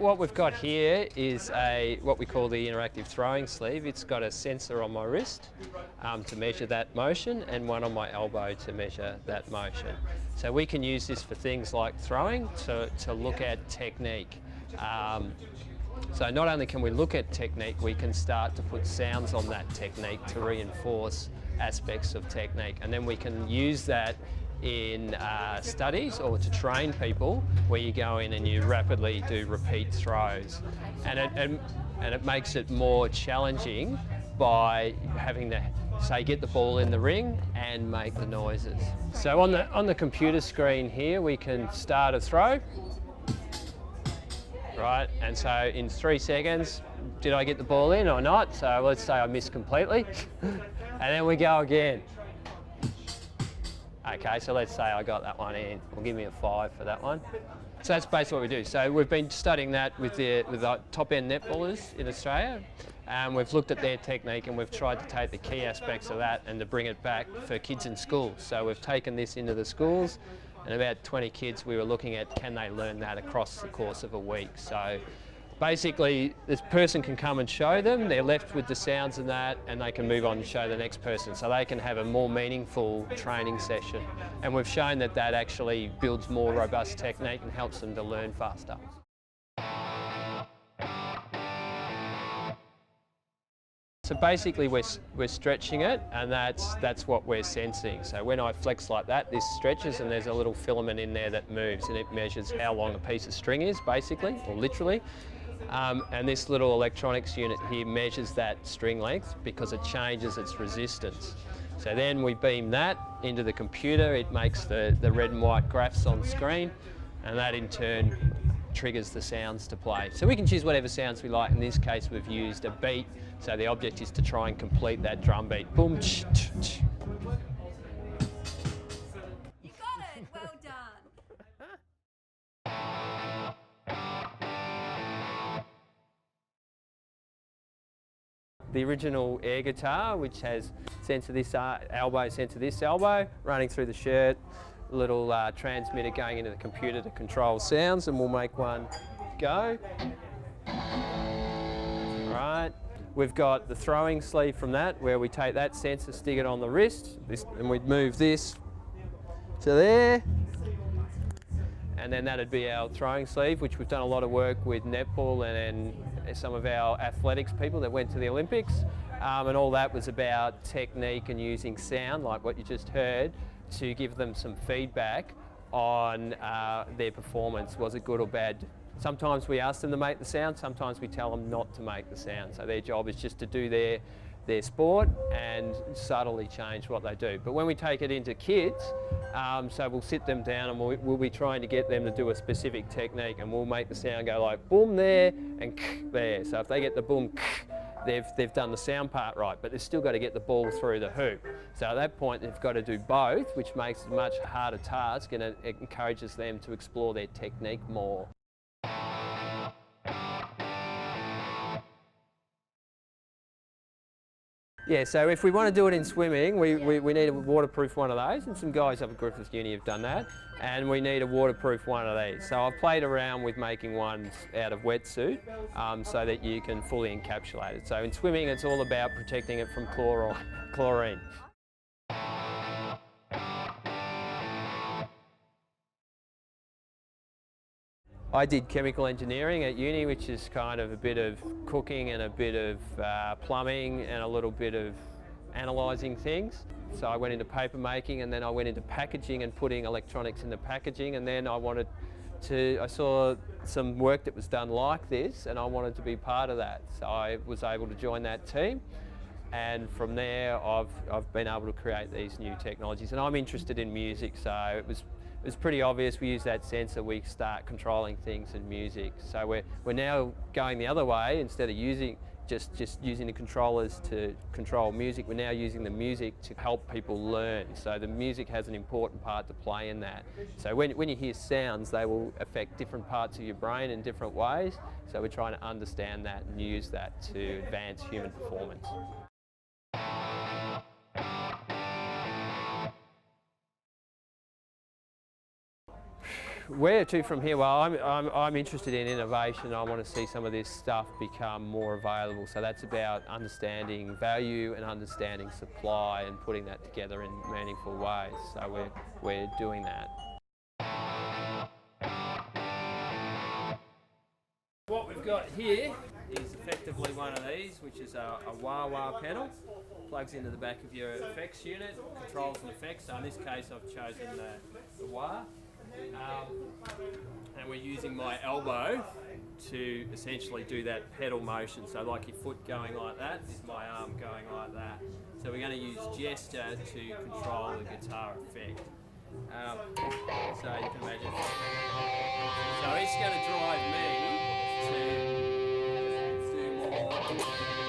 what we've got here is what we call the interactive throwing sleeve. It's got a sensor on my wrist to measure that motion, and one on my elbow to measure that motion. So we can use this for things like throwing to look at technique. So not only can we look at technique, we can start to put sounds on that technique to reinforce aspects of technique, and then we can use that in studies or to train people where you go in and you rapidly do repeat throws, and it makes it more challenging by having to say get the ball in the ring and make the noises. So on the computer screen here we can start a throw, right, and so in 3 seconds did I get the ball in or not? So let's say I missed completely and then we go again. Okay, so let's say I got that one in. Well, give me a 5 for that one. So that's basically what we do. So we've been studying that with the top-end netballers in Australia. We've looked at their technique and we've tried to take the key aspects of that and to bring it back for kids in schools. So we've taken this into the schools, and about 20 kids we were looking at, can they learn that across the course of a week. So basically, this person can come and show them, they're left with the sounds of that, and they can move on and show the next person, so they can have a more meaningful training session. And we've shown that that actually builds more robust technique and helps them to learn faster. So basically we're stretching it, and that's what we're sensing. So when I flex like that, this stretches and there's a little filament in there that moves, and it measures how long a piece of string is, basically, or literally. And this little electronics unit here measures that string length because it changes its resistance. So then we beam that into the computer, it makes the red and white graphs on screen, and that in turn triggers the sounds to play. So we can choose whatever sounds we like. In this case we've used a beat, so the object is to try and complete that drum beat. Boom, ch, ch, ch. You got it, well done. The original air guitar, which has sensor this elbow, sensor this elbow, running through the shirt, a little transmitter going into the computer to control sounds, and we'll make one go. Right. We've got the throwing sleeve from that, where we take that sensor, stick it on the wrist, and we'd move this to there. And then that'd be our throwing sleeve, which we've done a lot of work with netball and some of our athletics people that went to the Olympics. And all that was about technique and using sound, like what you just heard, to give them some feedback on their performance. Was it good or bad? Sometimes we ask them to make the sound, sometimes we tell them not to make the sound. So their job is just to do their sport and subtly change what they do. But when we take it into kids, so we'll sit them down and we'll be trying to get them to do a specific technique, and we'll make the sound go like boom there and there. So if they get the boom, they've done the sound part right, but they've still got to get the ball through the hoop. So at that point they've got to do both, which makes it a much harder task, and it encourages them to explore their technique more. Yeah, so if we want to do it in swimming, we need a waterproof one of those, and some guys up at Griffith Uni have done that, and we need a waterproof one of these. So I've played around with making ones out of wetsuit so that you can fully encapsulate it. So in swimming it's all about protecting it from chlorine. I did chemical engineering at uni, which is kind of a bit of cooking and a bit of plumbing and a little bit of analysing things. So I went into paper making, and then I went into packaging and putting electronics into packaging, and then I saw some work that was done like this, and I wanted to be part of that. So I was able to join that team, and from there I've been able to create these new technologies. And I'm interested in music, so it was pretty obvious. We use that sensor, we start controlling things in music. So we're now going the other way. Instead of using just using the controllers to control music, we're now using the music to help people learn. So the music has an important part to play in that. So when you hear sounds, they will affect different parts of your brain in different ways. So we're trying to understand that and use that to advance human performance. where to from here? Well, I'm interested in innovation. I want to see some of this stuff become more available. So that's about understanding value and understanding supply and putting that together in meaningful ways. So we're doing that. What we've got here is effectively one of these, which is a wah-wah pedal. Plugs into the back of your effects unit, controls and effects. So in this case I've chosen the wah. And we're using my elbow to essentially do that pedal motion. So like your foot going like that, is my arm going like that. So we're going to use gesture to control the guitar effect. So you can imagine. So it's going to drive me to do more